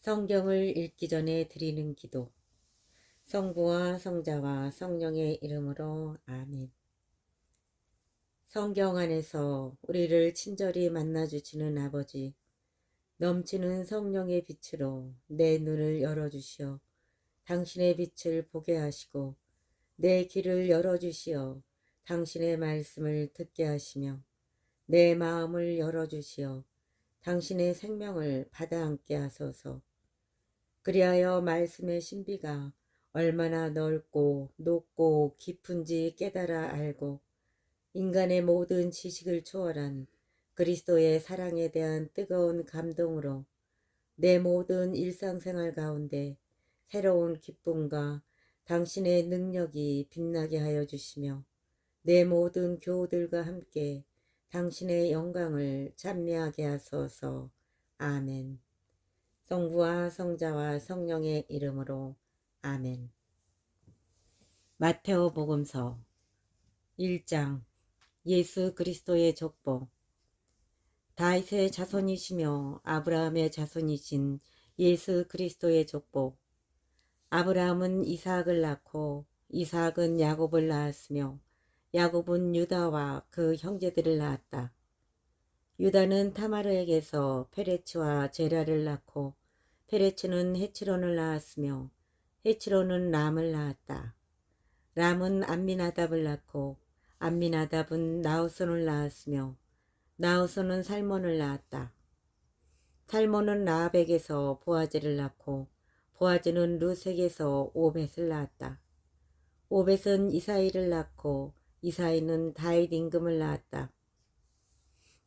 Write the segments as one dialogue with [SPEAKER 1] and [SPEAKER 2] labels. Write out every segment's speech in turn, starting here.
[SPEAKER 1] 성경을 읽기 전에 드리는 기도. 성부와 성자와 성령의 이름으로 아멘. 성경 안에서 우리를 친절히 만나주시는 아버지, 넘치는 성령의 빛으로 내 눈을 열어주시어 당신의 빛을 보게 하시고 내 귀를 열어주시어 당신의 말씀을 듣게 하시며 내 마음을 열어주시어 당신의 생명을 받아 안게 하소서. 그리하여 말씀의 신비가 얼마나 넓고 높고 깊은지 깨달아 알고 인간의 모든 지식을 초월한 그리스도의 사랑에 대한 뜨거운 감동으로 내 모든 일상생활 가운데 새로운 기쁨과 당신의 능력이 빛나게 하여 주시며 내 모든 교우들과 함께 당신의 영광을 찬미하게 하소서. 아멘. 성부와 성자와 성령의 이름으로 아멘. 마테오복음서 1장. 예수 그리스도의 족보. 다윗의 자손이시며 아브라함의 자손이신 예수 그리스도의 족보. 아브라함은 이삭을 낳고 이삭은 야곱을 낳았으며 야곱은 유다와 그 형제들을 낳았다. 유다는 타마르에게서 페레츠와 제라를 낳고 페레츠는 헤츠론을 낳았으며 헤츠론은 람을 낳았다. 람은 암미나답을 낳고 암미나답은 나우손을 낳았으며 나우손은 살몬을 낳았다. 살몬은 라합에게서 보아즈를 낳고 보아즈는 룻에게서 오벳을 낳았다. 오벳은 이사이를 낳고 이사이는 다윗 임금을 낳았다.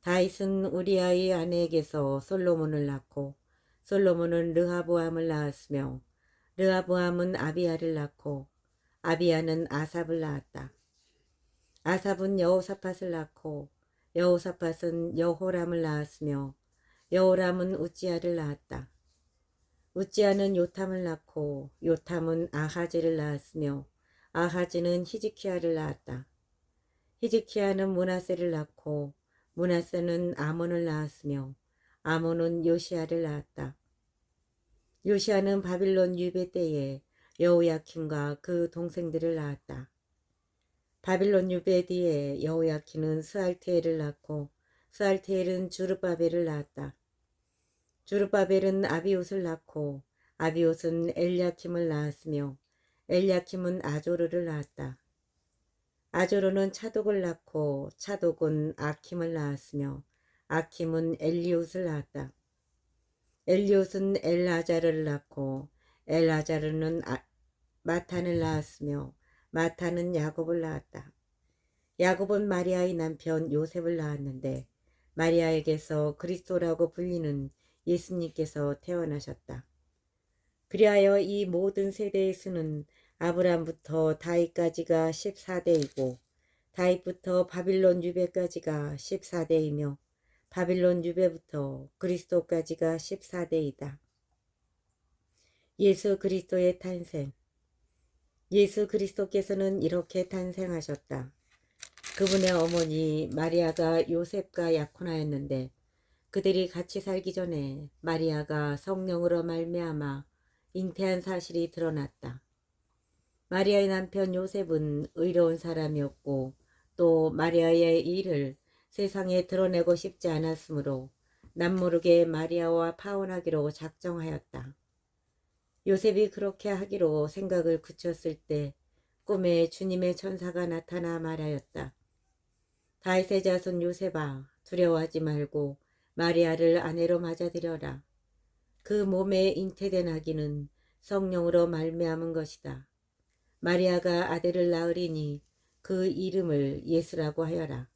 [SPEAKER 1] 다윗은 우리아의 아내에게서 솔로몬을 낳고 솔로몬은 르하보암을 낳았으며 르하보암은 아비야를 낳고 아비야는 아삽을 낳았다. 아삽은 여호사밧을 낳고 여호사밧은 여호람을 낳았으며 여호람은 우찌야를 낳았다. 우찌야는 요탐을 낳고 요탐은 아하즈를 낳았으며 아하즈는 히즈키야를 낳았다. 히즈키야는 므낫세를 낳고 므낫세는 아몬을 낳았으며 아몬은 요시야를 낳았다. 요시야는 바빌론 유배 때에 여호야킨과 그 동생들을 낳았다. 바빌론 유배 뒤에 여호야킨은 스알티엘을 낳고 스알티엘은 주르바벨을 낳았다. 주르바벨은 아비옷을 낳고 아비옷은 엘야킴을 낳았으며 엘야킴은 아조르를 낳았다. 아조르는 차독을 낳고 차독은 아킴을 낳았으며 아킴은 엘리옷을 낳았다. 엘리옷은 엘아자르를 낳고 엘아자르는 마탄을 낳았으며 마탄은 야곱을 낳았다. 야곱은 마리아의 남편 요셉을 낳았는데 마리아에게서 그리스도라고 불리는 예수님께서 태어나셨다. 그리하여 이 모든 세대의 수는 아브람부터 다윗까지가 14대이고 다윗부터 바빌론 유배까지가 14대이며 바빌론 유배부터 그리스도까지가 14대이다. 예수 그리스도의 탄생. 예수 그리스도께서는 이렇게 탄생하셨다. 그분의 어머니 마리아가 요셉과 약혼하였는데 그들이 같이 살기 전에 마리아가 성령으로 말미암아 잉태한 사실이 드러났다. 마리아의 남편 요셉은 의로운 사람이었고 또 마리아의 일을 세상에 드러내고 싶지 않았으므로 남모르게 마리아와 파혼하기로 작정하였다. 요셉이 그렇게 하기로 생각을 굳혔을 때 꿈에 주님의 천사가 나타나 말하였다. 다윗의 자손 요셉아, 두려워하지 말고 마리아를 아내로 맞아들여라. 그 몸에 잉태된 아기는 성령으로 말미암은 것이다. 마리아가 아들을 낳으리니 그 이름을 예수라고 하여라.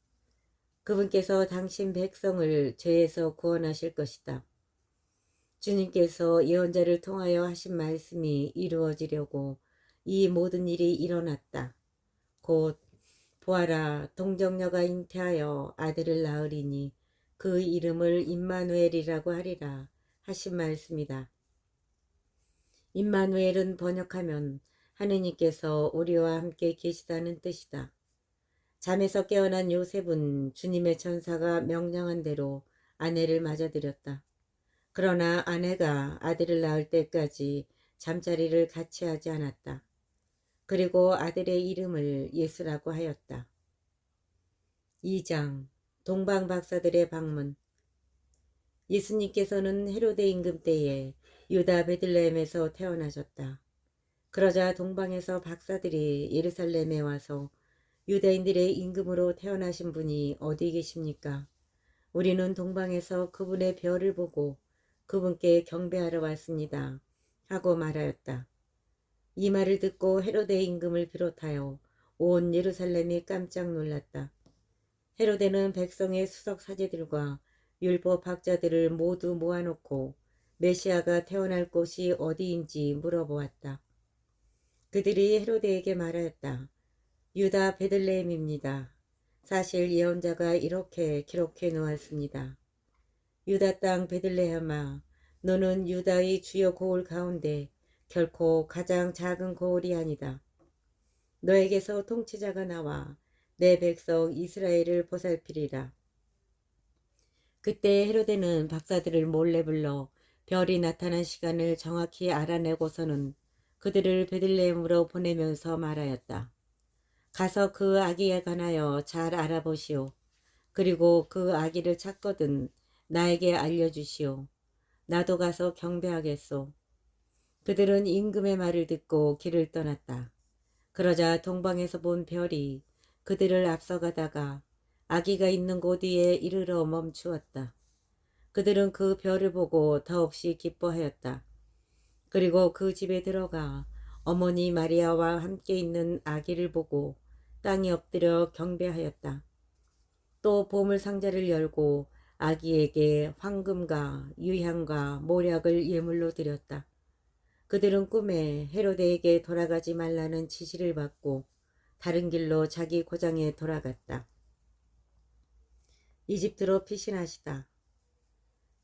[SPEAKER 1] 그분께서 당신 백성을 죄에서 구원하실 것이다. 주님께서 예언자를 통하여 하신 말씀이 이루어지려고 이 모든 일이 일어났다. 곧 보아라, 동정녀가 잉태하여 아들을 낳으리니 그 이름을 임마누엘이라고 하리라 하신 말씀이다. 임마누엘은 번역하면 하느님께서 우리와 함께 계시다는 뜻이다. 잠에서 깨어난 요셉은 주님의 천사가 명령한 대로 아내를 맞아들였다. 그러나 아내가 아들을 낳을 때까지 잠자리를 같이 하지 않았다. 그리고 아들의 이름을 예수라고 하였다. 2장 동방 박사들의 방문. 예수님께서는 헤로데 임금 때에 유다 베들레헴에서 태어나셨다. 그러자 동방에서 박사들이 예루살렘에 와서 유대인들의 임금으로 태어나신 분이 어디 계십니까? 우리는 동방에서 그분의 별을 보고 그분께 경배하러 왔습니다. 하고 말하였다. 이 말을 듣고 헤로데 임금을 비롯하여 온 예루살렘이 깜짝 놀랐다. 헤로데는 백성의 수석 사제들과 율법 학자들을 모두 모아놓고 메시아가 태어날 곳이 어디인지 물어보았다. 그들이 헤로데에게 말하였다. 유다 베들레헴입니다. 사실 예언자가 이렇게 기록해 놓았습니다. 유다 땅 베들레헴아, 너는 유다의 주요 고을 가운데 결코 가장 작은 고을이 아니다. 너에게서 통치자가 나와 내 백성 이스라엘을 보살피리라. 그때 헤로데는 박사들을 몰래 불러 별이 나타난 시간을 정확히 알아내고서는 그들을 베들레헴으로 보내면서 말하였다. 가서 그 아기에 관하여 잘 알아보시오. 그리고 그 아기를 찾거든 나에게 알려주시오. 나도 가서 경배하겠소. 그들은 임금의 말을 듣고 길을 떠났다. 그러자 동방에서 본 별이 그들을 앞서가다가 아기가 있는 곳 위에 이르러 멈추었다. 그들은 그 별을 보고 더없이 기뻐하였다. 그리고 그 집에 들어가 어머니 마리아와 함께 있는 아기를 보고 땅에 엎드려 경배하였다. 또 보물 상자를 열고 아기에게 황금과 유향과 모략을 예물로 드렸다. 그들은 꿈에 헤로데에게 돌아가지 말라는 지시를 받고 다른 길로 자기 고장에 돌아갔다. 이집트로 피신하시다.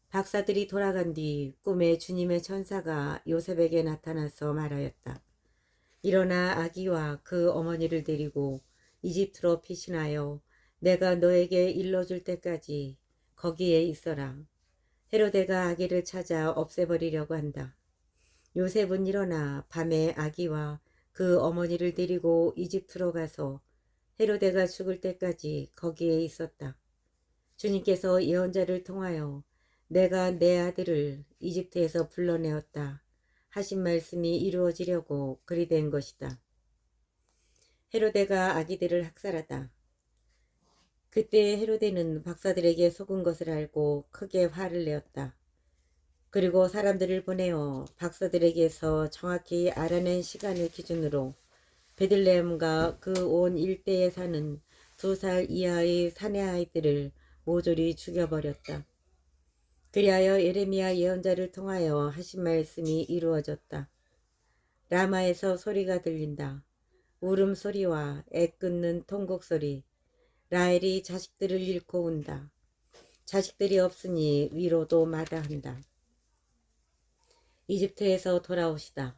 [SPEAKER 1] 박사들이 돌아간 뒤 꿈에 주님의 천사가 요셉에게 나타나서 말하였다. 일어나 아기와 그 어머니를 데리고 이집트로 피신하여 내가 너에게 일러줄 때까지 거기에 있어라. 헤로데가 아기를 찾아 없애버리려고 한다. 요셉은 일어나 밤에 아기와 그 어머니를 데리고 이집트로 가서 헤로데가 죽을 때까지 거기에 있었다. 주님께서 예언자를 통하여 내가 내 아들을 이집트에서 불러내었다 하신 말씀이 이루어지려고 그리 된 것이다. 헤로데가 아기들을 학살하다. 그때 헤로데는 박사들에게 속은 것을 알고 크게 화를 내었다. 그리고 사람들을 보내어 박사들에게서 정확히 알아낸 시간을 기준으로 베들레헴과 그 온 일대에 사는 2살 이하의 사내 아이들을 모조리 죽여버렸다. 그리하여 예레미야 예언자를 통하여 하신 말씀이 이루어졌다. 라마에서 소리가 들린다. 울음소리와 애끓는 통곡소리. 라헬이 자식들을 잃고 운다. 자식들이 없으니 위로도 마다한다. 이집트에서 돌아오시다.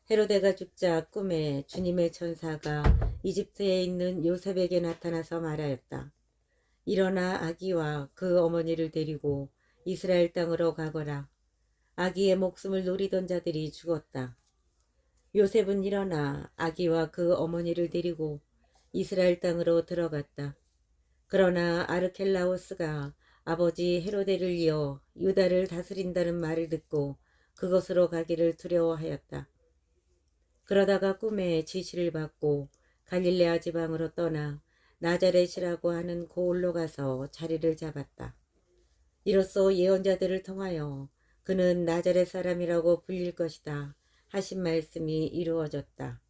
[SPEAKER 1] 헤로데가 죽자 꿈에 주님의 천사가 이집트에 있는 요셉에게 나타나서 말하였다. 일어나 아기와 그 어머니를 데리고 이스라엘 땅으로 가거라. 아기의 목숨을 노리던 자들이 죽었다. 요셉은 일어나 아기와 그 어머니를 데리고 이스라엘 땅으로 들어갔다. 그러나 아르켈라오스가 아버지 헤로데를 이어 유다를 다스린다는 말을 듣고 그것으로 가기를 두려워하였다. 그러다가 꿈에 지시를 받고 갈릴레아 지방으로 떠나 나자렛이라고 하는 고을로 가서 자리를 잡았다. 이로써 예언자들을 통하여 그는 나자렛 사람이라고 불릴 것이다 하신 말씀이 이루어졌다.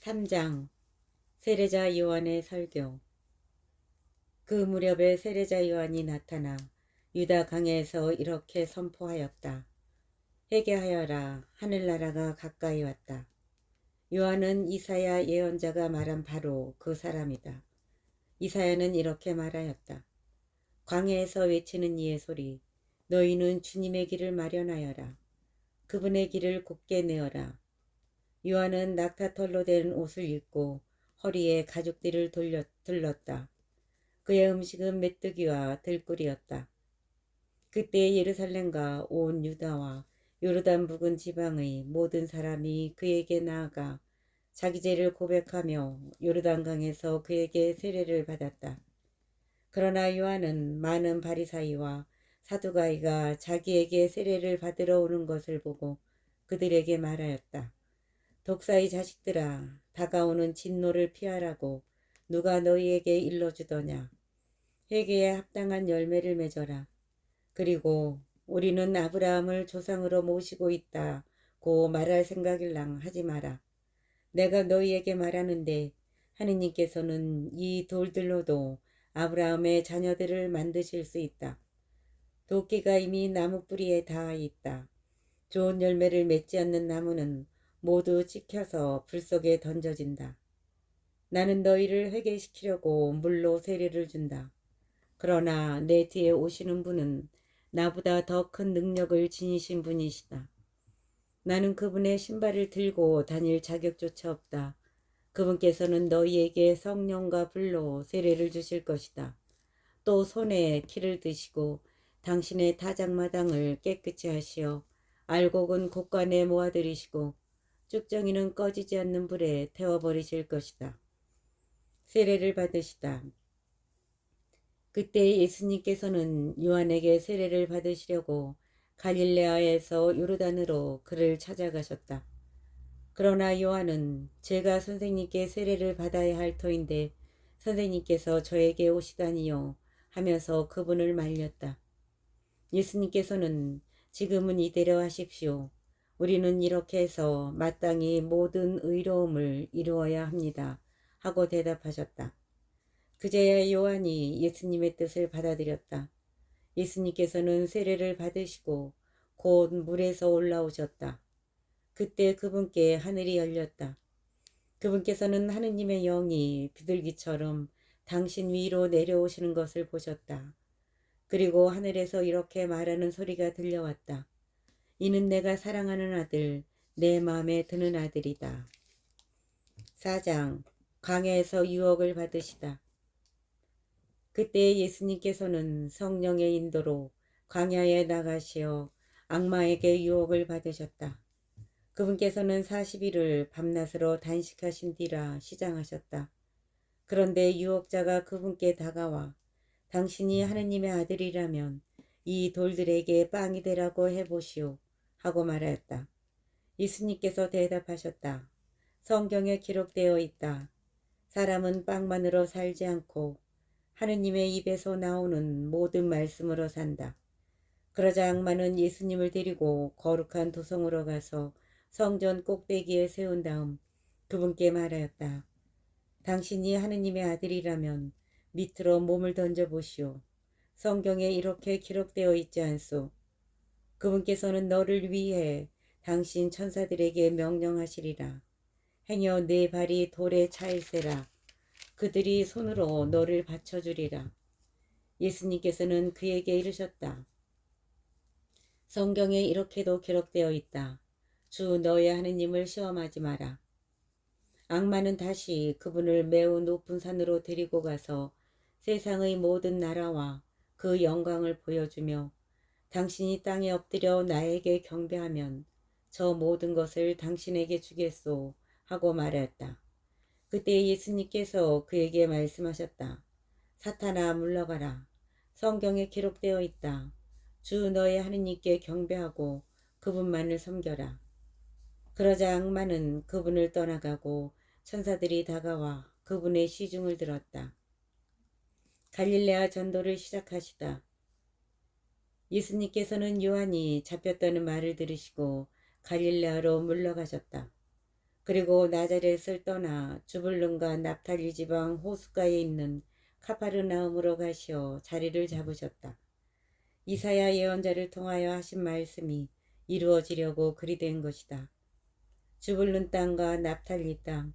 [SPEAKER 1] 3장 세례자 요한의 설교. 그 무렵에 세례자 요한이 나타나 유다 강에서 이렇게 선포하였다. 회개하여라, 하늘나라가 가까이 왔다. 요한은 이사야 예언자가 말한 바로 그 사람이다. 이사야는 이렇게 말하였다. 광야에서 외치는 이의 소리, 너희는 주님의 길을 마련하여라. 그분의 길을 곱게 내어라. 요한은 낙타털로 된 옷을 입고 허리에 가죽띠를 들렀다. 그의 음식은 메뚜기와 들꿀이었다. 그때 예루살렘과 온 유다와 요르단 부근 지방의 모든 사람이 그에게 나아가 자기 죄를 고백하며 요르단강에서 그에게 세례를 받았다. 그러나 요한은 많은 바리사이와 사두가이가 자기에게 세례를 받으러 오는 것을 보고 그들에게 말하였다. 독사의 자식들아, 다가오는 진노를 피하라고 누가 너희에게 일러주더냐. 회개에 합당한 열매를 맺어라. 그리고 우리는 아브라함을 조상으로 모시고 있다고 말할 생각일랑 하지 마라. 내가 너희에게 말하는데 하느님께서는 이 돌들로도 아브라함의 자녀들을 만드실 수 있다. 도끼가 이미 나무 뿌리에 닿아 있다. 좋은 열매를 맺지 않는 나무는 모두 찍혀서 불 속에 던져진다. 나는 너희를 회개시키려고 물로 세례를 준다. 그러나 내 뒤에 오시는 분은 나보다 더 큰 능력을 지니신 분이시다. 나는 그분의 신발을 들고 다닐 자격조차 없다. 그분께서는 너희에게 성령과 불로 세례를 주실 것이다. 또 손에 키를 드시고 당신의 타작마당을 깨끗이 하시어 알곡은 곳간에 모아들이시고 쭉정이는 꺼지지 않는 불에 태워버리실 것이다. 세례를 받으시다. 그때 예수님께서는 요한에게 세례를 받으시려고 갈릴레아에서 요르단으로 그를 찾아가셨다. 그러나 요한은 제가 선생님께 세례를 받아야 할 터인데 선생님께서 저에게 오시다니요 하면서 그분을 말렸다. 예수님께서는 지금은 이대로 하십시오. 우리는 이렇게 해서 마땅히 모든 의로움을 이루어야 합니다. 하고 대답하셨다. 그제야 요한이 예수님의 뜻을 받아들였다. 예수님께서는 세례를 받으시고 곧 물에서 올라오셨다. 그때 그분께 하늘이 열렸다. 그분께서는 하느님의 영이 비둘기처럼 당신 위로 내려오시는 것을 보셨다. 그리고 하늘에서 이렇게 말하는 소리가 들려왔다. 이는 내가 사랑하는 아들, 내 마음에 드는 아들이다. 4장 광야에서 유혹을 받으시다. 그때 예수님께서는 성령의 인도로 광야에 나가시어 악마에게 유혹을 받으셨다. 그분께서는 40일을 밤낮으로 단식하신 뒤라 시장하셨다. 그런데 유혹자가 그분께 다가와 당신이 하느님의 아들이라면 이 돌들에게 빵이 되라고 해보시오 하고 말하였다. 예수님께서 대답하셨다. 성경에 기록되어 있다. 사람은 빵만으로 살지 않고 하느님의 입에서 나오는 모든 말씀으로 산다. 그러자 악마는 예수님을 데리고 거룩한 도성으로 가서 성전 꼭대기에 세운 다음 그분께 말하였다. 당신이 하느님의 아들이라면 밑으로 몸을 던져보시오. 성경에 이렇게 기록되어 있지 않소. 그분께서는 너를 위해 당신 천사들에게 명령하시리라. 행여 네 발이 돌에 차일세라. 그들이 손으로 너를 받쳐주리라. 예수님께서는 그에게 이르셨다. 성경에 이렇게도 기록되어 있다. 주 너의 하느님을 시험하지 마라. 악마는 다시 그분을 매우 높은 산으로 데리고 가서 세상의 모든 나라와 그 영광을 보여주며 당신이 땅에 엎드려 나에게 경배하면 저 모든 것을 당신에게 주겠소 하고 말하였다. 그때 예수님께서 그에게 말씀하셨다. 사탄아 물러가라. 성경에 기록되어 있다. 주 너의 하느님께 경배하고 그분만을 섬겨라. 그러자 악마는 그분을 떠나가고 천사들이 다가와 그분의 시중을 들었다. 갈릴레아 전도를 시작하시다. 예수님께서는 요한이 잡혔다는 말을 들으시고 갈릴레아로 물러가셨다. 그리고 나자렛을 떠나 주불론과 납탈리 지방 호숫가에 있는 카파르나움으로 가시어 자리를 잡으셨다. 이사야 예언자를 통하여 하신 말씀이 이루어지려고 그리 된 것이다. 주불론 땅과 납탈리 땅,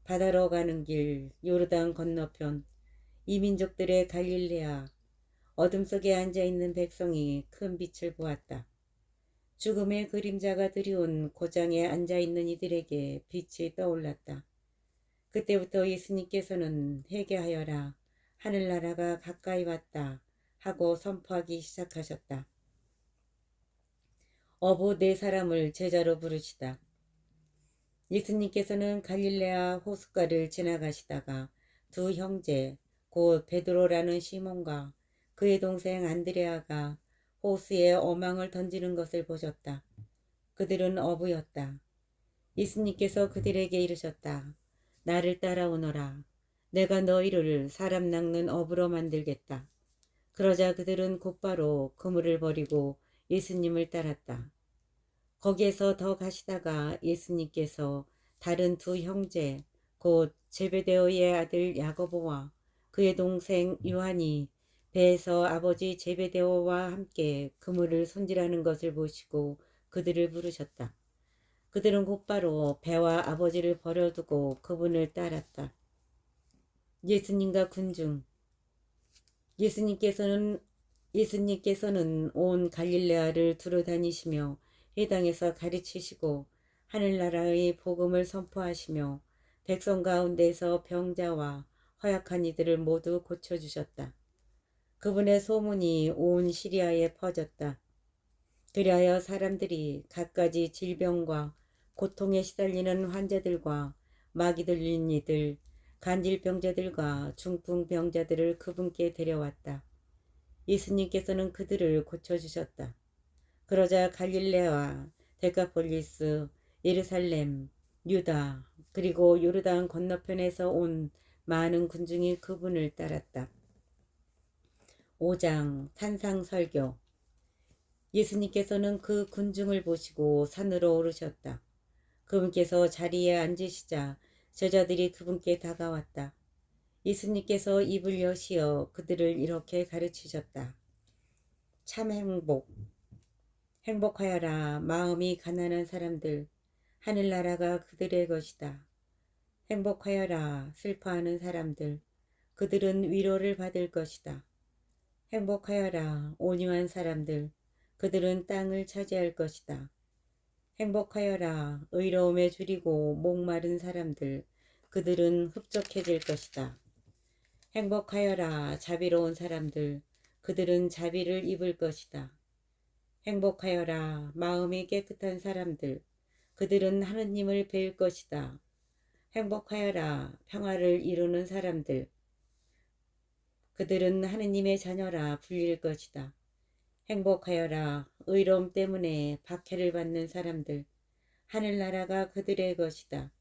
[SPEAKER 1] 바다로 가는 길, 요르단 건너편, 이 민족들의 갈릴레아, 어둠 속에 앉아있는 백성이 큰 빛을 보았다. 죽음의 그림자가 드리운 고장에 앉아있는 이들에게 빛이 떠올랐다. 그때부터 예수님께서는 회개하여라. 하늘나라가 가까이 왔다 하고 선포하기 시작하셨다. 어부 네 사람을 제자로 부르시다. 예수님께서는 갈릴레아 호숫가를 지나가시다가 두 형제 곧 베드로라는 시몬과 그의 동생 안드레아가 호수에 어망을 던지는 것을 보셨다. 그들은 어부였다. 예수님께서 그들에게 이르셨다. 나를 따라오너라. 내가 너희를 사람 낚는 어부로 만들겠다. 그러자 그들은 곧바로 그물을 버리고 예수님을 따랐다. 거기에서 더 가시다가 예수님께서 다른 두 형제 곧 제베데오의 아들 야고보와 그의 동생 요한이 배에서 아버지 제베데오와 함께 그물을 손질하는 것을 보시고 그들을 부르셨다. 그들은 곧바로 배와 아버지를 버려두고 그분을 따랐다. 예수님과 군중. 예수님께서는 온 갈릴레아를 두루 다니시며 회당에서 가르치시고 하늘나라의 복음을 선포하시며 백성 가운데서 병자와 허약한 이들을 모두 고쳐주셨다. 그분의 소문이 온 시리아에 퍼졌다. 그리하여 사람들이 갖가지 질병과 고통에 시달리는 환자들과 마귀 들린 이들, 간질병자들과 중풍병자들을 그분께 데려왔다. 예수님께서는 그들을 고쳐주셨다. 그러자 갈릴레아, 데카폴리스, 예루살렘, 유다, 그리고 요르단 건너편에서 온 많은 군중이 그분을 따랐다. 5장 산상설교. 예수님께서는 그 군중을 보시고 산으로 오르셨다. 그분께서 자리에 앉으시자 제자들이 그분께 다가왔다. 예수님께서 입을 여시어 그들을 이렇게 가르치셨다. 참 행복하여라 마음이 가난한 사람들, 하늘나라가 그들의 것이다. 행복하여라 슬퍼하는 사람들, 그들은 위로를 받을 것이다. 행복하여라 온유한 사람들, 그들은 땅을 차지할 것이다. 행복하여라 의로움에 줄이고 목마른 사람들, 그들은 흡족해질 것이다. 행복하여라 자비로운 사람들, 그들은 자비를 입을 것이다. 행복하여라 마음이 깨끗한 사람들, 그들은 하느님을 뵐 것이다. 행복하여라 평화를 이루는 사람들, 그들은 하느님의 자녀라 불릴 것이다. 행복하여라 의로움 때문에 박해를 받는 사람들, 하늘나라가 그들의 것이다.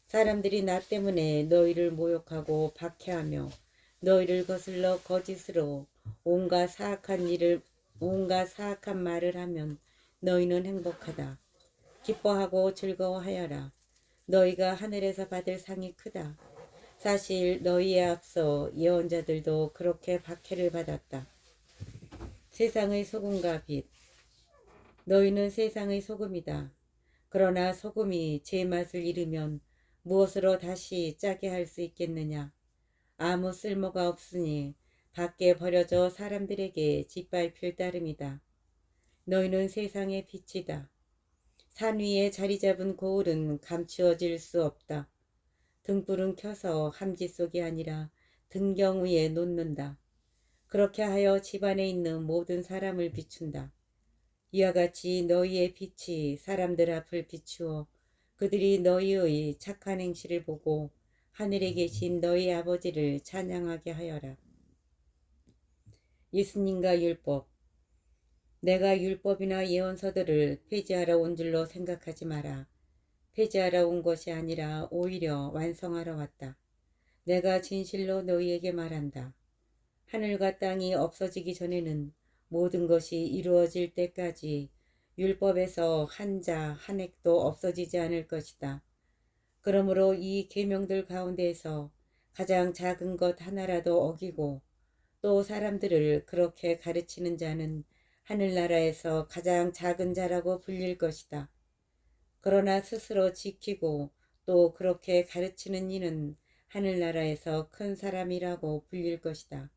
[SPEAKER 1] 사람들이 나 때문에 너희를 모욕하고 박해하며 너희를 거슬러 거짓으로 온갖 사악한 말을 하면 너희는 행복하다. 기뻐하고 즐거워하여라. 너희가 하늘에서 받을 상이 크다. 사실 너희에 앞서 예언자들도 그렇게 박해를 받았다. 세상의 소금과 빛. 너희는 세상의 소금이다. 그러나 소금이 제 맛을 잃으면 무엇으로 다시 짜게 할 수 있겠느냐. 아무 쓸모가 없으니 밖에 버려져 사람들에게 짓밟힐 따름이다. 너희는 세상의 빛이다. 산 위에 자리 잡은 고울은 감추어질 수 없다. 등불은 켜서 함지 속이 아니라 등경 위에 놓는다. 그렇게 하여 집안에 있는 모든 사람을 비춘다. 이와 같이 너희의 빛이 사람들 앞을 비추어 그들이 너희의 착한 행실을 보고 하늘에 계신 너희 아버지를 찬양하게 하여라. 예수님과 율법. 내가 율법이나 예언서들을 폐지하러 온 줄로 생각하지 마라. 폐지하러 온 것이 아니라 오히려 완성하러 왔다. 내가 진실로 너희에게 말한다. 하늘과 땅이 없어지기 전에는 모든 것이 이루어질 때까지 율법에서 한 자 한 획도 없어지지 않을 것이다. 그러므로 이 계명들 가운데에서 가장 작은 것 하나라도 어기고 또 사람들을 그렇게 가르치는 자는 하늘나라에서 가장 작은 자라고 불릴 것이다. 그러나 스스로 지키고 또 그렇게 가르치는 이는 하늘나라에서 큰 사람이라고 불릴 것이다.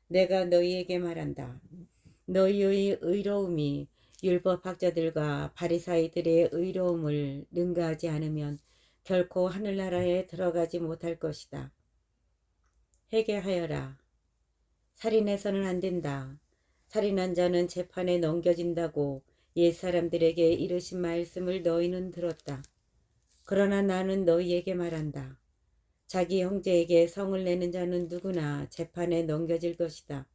[SPEAKER 1] 내가 너희에게 말한다. 너희의 의로움이 율법학자들과 바리사이들의 의로움을 능가하지 않으면 결코 하늘나라에 들어가지 못할 것이다. 회개하여라. 살인해서는 안 된다. 살인한 자는 재판에 넘겨진다고 옛사람들에게 이르신 말씀을 너희는 들었다. 그러나 나는 너희에게 말한다. 자기 형제에게 성을 내는 자는 누구나 재판에 넘겨질 것이다.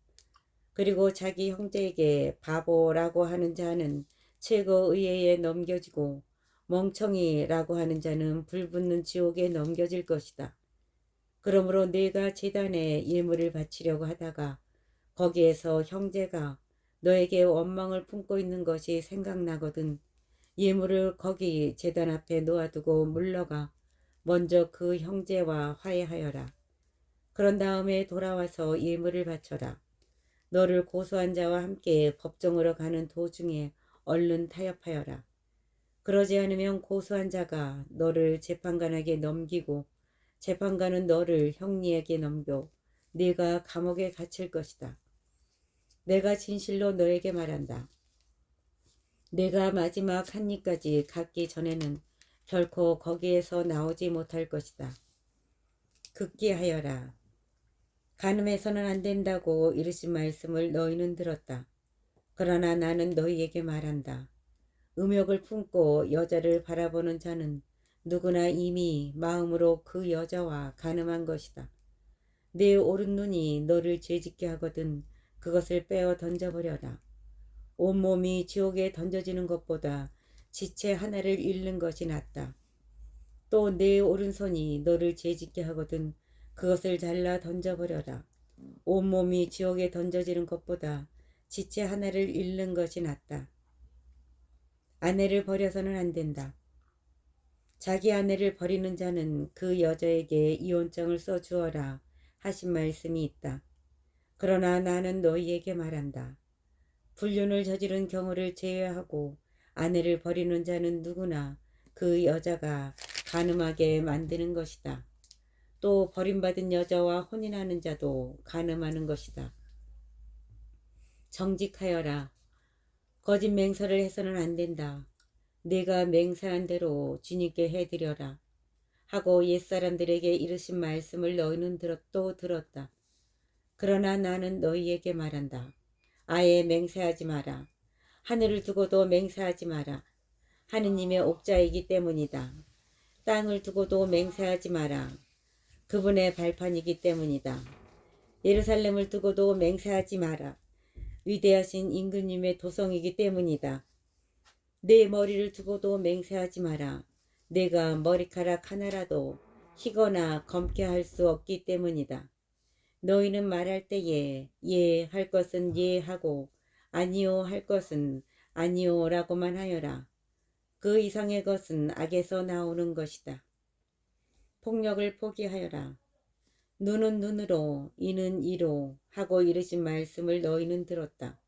[SPEAKER 1] 그리고 자기 형제에게 바보라고 하는 자는 최고 의회에 넘겨지고 멍청이라고 하는 자는 불붙는 지옥에 넘겨질 것이다. 그러므로 네가 제단에 예물을 바치려고 하다가 거기에서 형제가 너에게 원망을 품고 있는 것이 생각나거든 예물을 거기 제단 앞에 놓아두고 물러가 먼저 그 형제와 화해하여라. 그런 다음에 돌아와서 예물을 바쳐라. 너를 고소한 자와 함께 법정으로 가는 도중에 얼른 타협하여라. 그러지 않으면 고소한 자가 너를 재판관에게 넘기고 재판관은 너를 형리에게 넘겨 네가 감옥에 갇힐 것이다. 내가 진실로 너에게 말한다. 내가 마지막 한 입까지 갖기 전에는 결코 거기에서 나오지 못할 것이다. 극기하여라. 간음해서는 안 된다고 이르신 말씀을 너희는 들었다. 그러나 나는 너희에게 말한다. 음욕을 품고 여자를 바라보는 자는 누구나 이미 마음으로 그 여자와 간음한 것이다. 내 오른 눈이 너를 죄짓게 하거든 그것을 빼어 던져버려라. 온몸이 지옥에 던져지는 것보다 지체 하나를 잃는 것이 낫다. 또 내 오른손이 너를 죄짓게 하거든 그것을 잘라 던져버려라. 온몸이 지옥에 던져지는 것보다 지체 하나를 잃는 것이 낫다. 아내를 버려서는 안 된다. 자기 아내를 버리는 자는 그 여자에게 이혼장을 써주어라 하신 말씀이 있다. 그러나 나는 너희에게 말한다. 불륜을 저지른 경우를 제외하고 아내를 버리는 자는 누구나 그 여자가 간음하게 만드는 것이다. 또 버림받은 여자와 혼인하는 자도 간음하는 것이다. 정직하여라. 거짓 맹세를 해서는 안 된다. 내가 맹세한 대로 주님께 해드려라. 하고 옛사람들에게 이르신 말씀을 너희는 또 들었다. 그러나 나는 너희에게 말한다. 아예 맹세하지 마라. 하늘을 두고도 맹세하지 마라. 하느님의 옥자이기 때문이다. 땅을 두고도 맹세하지 마라. 그분의 발판이기 때문이다. 예루살렘을 두고도 맹세하지 마라. 위대하신 임금님의 도성이기 때문이다. 내 머리를 두고도 맹세하지 마라. 내가 머리카락 하나라도 희거나 검게 할 수 없기 때문이다. 너희는 말할 때에 예 할 것은 예 하고 아니요 할 것은 아니요 라고만 하여라. 그 이상의 것은 악에서 나오는 것이다. 폭력을 포기하여라. 눈은 눈으로 이는 이로 하고 이르신 말씀을 너희는 들었다.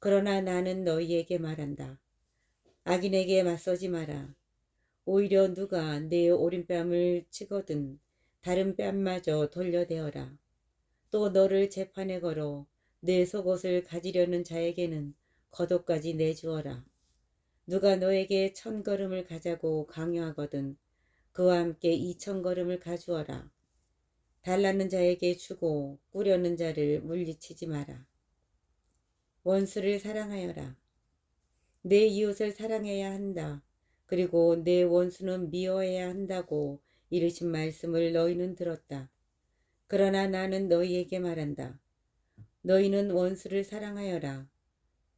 [SPEAKER 1] 그러나 나는 너희에게 말한다. 악인에게 맞서지 마라. 오히려 누가 내 오른뺨을 치거든 다른 뺨마저 돌려대어라. 또 너를 재판에 걸어 내 속옷을 가지려는 자에게는 겉옷까지 내주어라. 누가 너에게 1000걸음을 가자고 강요하거든 그와 함께 2000걸음을 가주어라. 달라는 자에게 주고 꾸려는 자를 물리치지 마라. 원수를 사랑하여라. 내 이웃을 사랑해야 한다. 그리고 내 원수는 미워해야 한다고 이르신 말씀을 너희는 들었다. 그러나 나는 너희에게 말한다. 너희는 원수를 사랑하여라.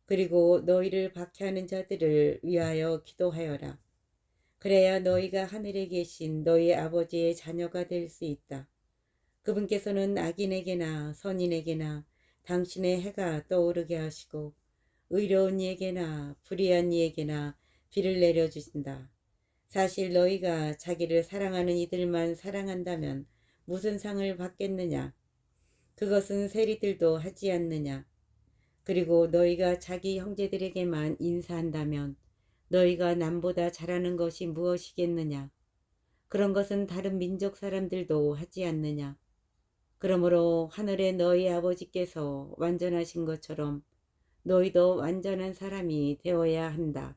[SPEAKER 1] 그리고 너희를 박해하는 자들을 위하여 기도하여라. 그래야 너희가 하늘에 계신 너희 아버지의 자녀가 될 수 있다. 그분께서는 악인에게나 선인에게나 당신의 해가 떠오르게 하시고 의로운 이에게나 불의한 이에게나 비를 내려주신다. 사실 너희가 자기를 사랑하는 이들만 사랑한다면 무슨 상을 받겠느냐? 그것은 세리들도 하지 않느냐? 그리고 너희가 자기 형제들에게만 인사한다면 너희가 남보다 잘하는 것이 무엇이겠느냐? 그런 것은 다른 민족 사람들도 하지 않느냐? 그러므로 하늘의 너희 아버지께서 완전하신 것처럼 너희도 완전한 사람이 되어야 한다.